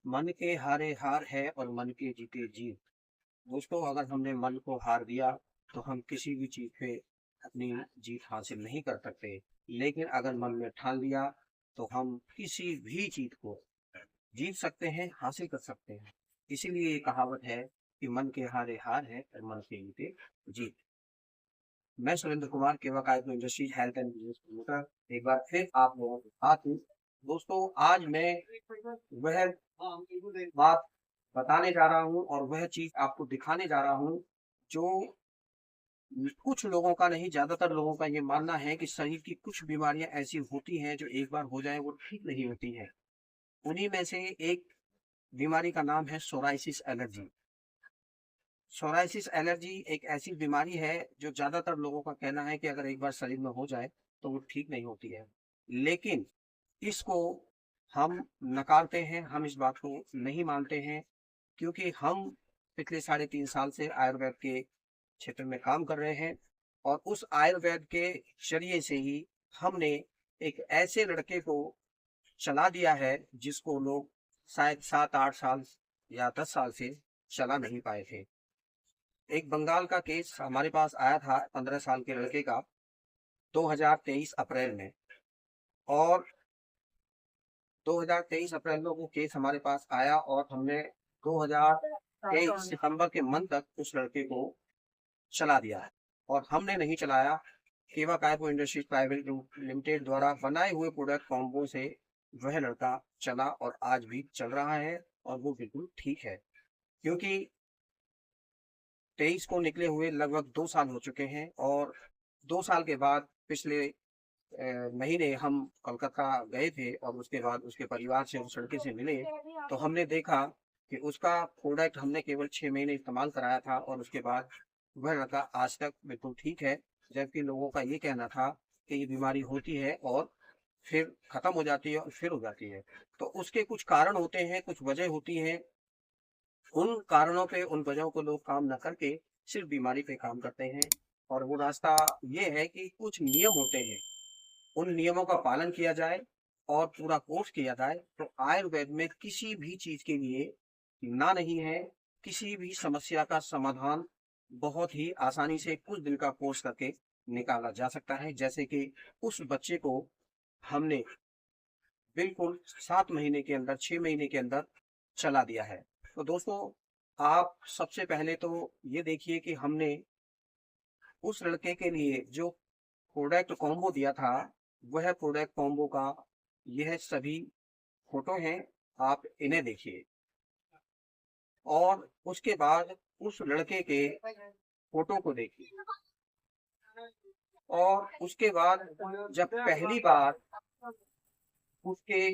मन के हारे हार है और मन के जीते जीत। दोस्तों, अगर हमने मन को हार दिया तो हम किसी भी चीज पे अपनी जीत हासिल नहीं कर सकते। लेकिन अगर मन में ठान लिया तो हम किसी भी चीज को जीत सकते हैं, हासिल कर सकते हैं। इसीलिए ये कहावत है कि मन के हारे हार है और मन के जीते जीत। मैं सुरेंद्र कुमार, केवा कायपो industries health and business promoter, एक बार फिर आप लोगों के साथ हूँ। दोस्तों, आज मैं वह बात बताने जा रहा हूँ और वह चीज आपको दिखाने जा रहा हूँ जो कुछ लोगों का नहीं, ज्यादातर लोगों का ये मानना है कि शरीर की कुछ बीमारियां ऐसी होती हैं जो एक बार हो जाए वो ठीक नहीं होती है। उन्हीं में से एक बीमारी का नाम है सोराइसिस एलर्जी। सोराइसिस एलर्जी एक ऐसी बीमारी है जो ज्यादातर लोगों का कहना है कि अगर एक बार शरीर में हो जाए तो वो ठीक नहीं होती है। लेकिन इसको हम नकारते हैं, हम इस बात को नहीं मानते हैं, क्योंकि हम पिछले 3.5 साल से आयुर्वेद के क्षेत्र में काम कर रहे हैं। और उस आयुर्वेद के जरिए से ही हमने एक ऐसे लड़के को चला दिया है जिसको लोग शायद 7-8 साल या 10 साल से चला नहीं पाए थे। एक बंगाल का केस हमारे पास आया था, 15 साल के लड़के का, 2023 अप्रैल में। और 2023 अप्रैल में वो केस हमारे पास आया और हमने 2023 सितंबर के मंथ तक उस लड़के को चला दिया है। और हमने नहीं चलाया, केवा कायपो इंडस्ट्रीज प्राइवेट लिमिटेड द्वारा बनाए हुए प्रोडक्ट कॉम्बो से वह लड़का चला और आज भी चल रहा है और वो बिल्कुल ठीक है। क्योंकि 23 को निकले हुए लगभग 2 साल हो चुके हैं और 2 साल के बाद पिछले महीने हम कोलकाता गए थे और उसके बाद उसके परिवार से, उस लड़के से मिले तो हमने देखा कि उसका प्रोडक्ट हमने केवल 6 महीने इस्तेमाल कराया था और उसके बाद वह लड़का आज तक बिल्कुल ठीक है। जबकि लोगों का ये कहना था कि ये बीमारी होती है और फिर खत्म हो जाती है और फिर हो जाती है। तो उसके कुछ कारण होते हैं, कुछ वजह होती हैं। उन कारणों पे, उन वजहों को लोग काम न करके सिर्फ बीमारी पे काम करते हैं। और वो रास्ता ये है कि कुछ नियम होते हैं, उन नियमों का पालन किया जाए और पूरा कोर्स किया जाए तो आयुर्वेद में किसी भी चीज के लिए ना नहीं है। किसी भी समस्या का समाधान बहुत ही आसानी से कुछ दिन का कोर्स करके निकाला जा सकता है। जैसे कि उस बच्चे को हमने बिल्कुल 7 महीने के अंदर, 6 महीने के अंदर चला दिया है। तो दोस्तों, आप सबसे पहले तो ये देखिए कि हमने उस लड़के के लिए जो प्रोडक्ट कॉम्बो दिया था, वह प्रोडक्ट कॉम्बो का यह सभी फोटो हैं, आप इन्हें देखिए। और उसके बाद उस लड़के के फोटो को देखिए। और उसके बाद जब पहली बार उसके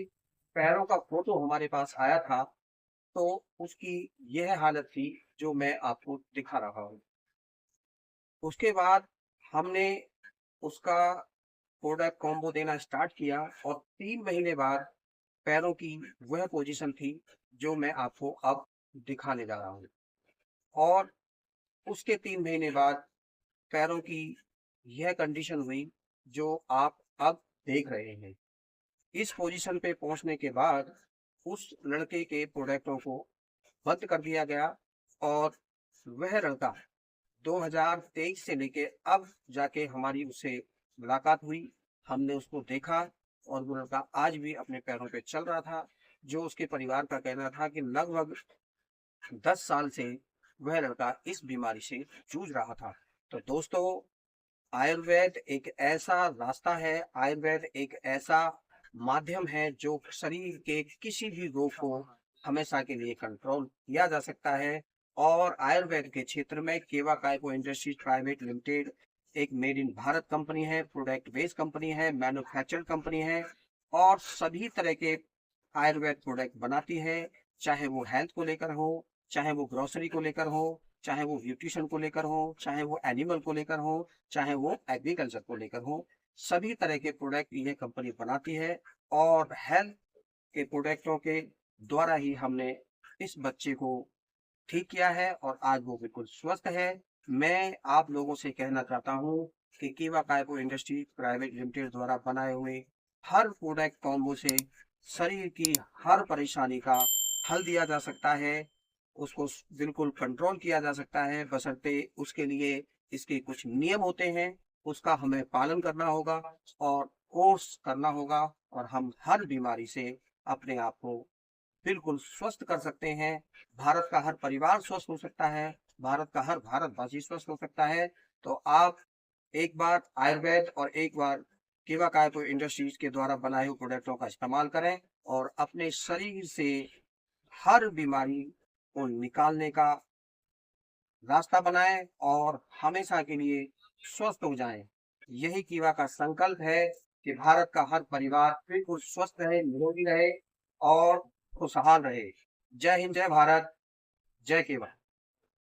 पैरों का फोटो हमारे पास आया था तो उसकी यह हालत थी जो मैं आपको दिखा रहा हूँ। उसके बाद हमने उसका प्रोडक्ट कॉम्बो देना स्टार्ट किया और 3 महीने बाद पैरों की वह पोजीशन थी जो मैं आपको अब दिखाने जा रहा हूँ। और उसके 3 महीने बाद पैरों की यह कंडीशन हुई जो आप अब देख रहे हैं। इस पोजीशन पे पहुंचने के बाद उस लड़के के प्रोडक्टों को बंद कर दिया गया और वह लड़का 2023 से लेके अब जाके हमारी उससे मुलाकात हुई। हमने उसको देखा और वो लड़का आज भी अपने पैरों पे चल रहा था। जो उसके परिवार का कहना था कि लगभग 10 साल से वह लड़का इस बीमारी से जूझ रहा था। तो दोस्तों, आयुर्वेद एक ऐसा रास्ता है, आयुर्वेद एक ऐसा माध्यम है जो शरीर के किसी भी रोग को हमेशा के लिए कंट्रोल किया जा सकता है। और आयुर्वेद के क्षेत्र में केवा कायपो इंडस्ट्रीज प्राइवेट लिमिटेड एक मेड इन भारत कंपनी है, प्रोडक्ट बेस्ड कंपनी है, मैन्युफैक्चर कंपनी है और सभी तरह के आयुर्वेद प्रोडक्ट बनाती है। चाहे वो हेल्थ को लेकर हो, चाहे वो ग्रोसरी को लेकर हो, चाहे वो ब्यूटिशियन को लेकर हो, चाहे वो एनिमल को लेकर हो, चाहे वो एग्रीकल्चर को लेकर हो, सभी तरह के प्रोडक्ट ये कंपनी बनाती है। और हेल्थ के प्रोडक्टों के द्वारा ही हमने इस बच्चे को ठीक किया है और आज वो बिल्कुल स्वस्थ है। मैं आप लोगों से कहना चाहता हूँ कि केवा कायपो इंडस्ट्री प्राइवेट लिमिटेड द्वारा बनाए हुए हर प्रोडक्ट कॉम्बो से शरीर की हर परेशानी का हल दिया जा सकता है, उसको बिल्कुल कंट्रोल किया जा सकता है, बशर्ते उसके लिए इसके कुछ नियम होते हैं, उसका हमें पालन करना होगा और कोर्स करना होगा और हम हर बीमारी से अपने आप को बिल्कुल स्वस्थ कर सकते हैं। भारत का हर परिवार स्वस्थ हो सकता है, भारत का हर भारतवासी स्वस्थ हो सकता है। तो आप एक बार आयुर्वेद और एक बार केवाकायपो इंडस्ट्रीज के द्वारा बनाए हुए प्रोडक्टों का इस्तेमाल करें और अपने शरीर से हर बीमारी को निकालने का रास्ता बनाएं और हमेशा के लिए स्वस्थ हो जाएं। यही कीवा का संकल्प है कि भारत का हर परिवार बिल्कुल स्वस्थ रहे, निरोगी रहे और खुशहाल रहे। जय हिंद, जय भारत, जय केवल।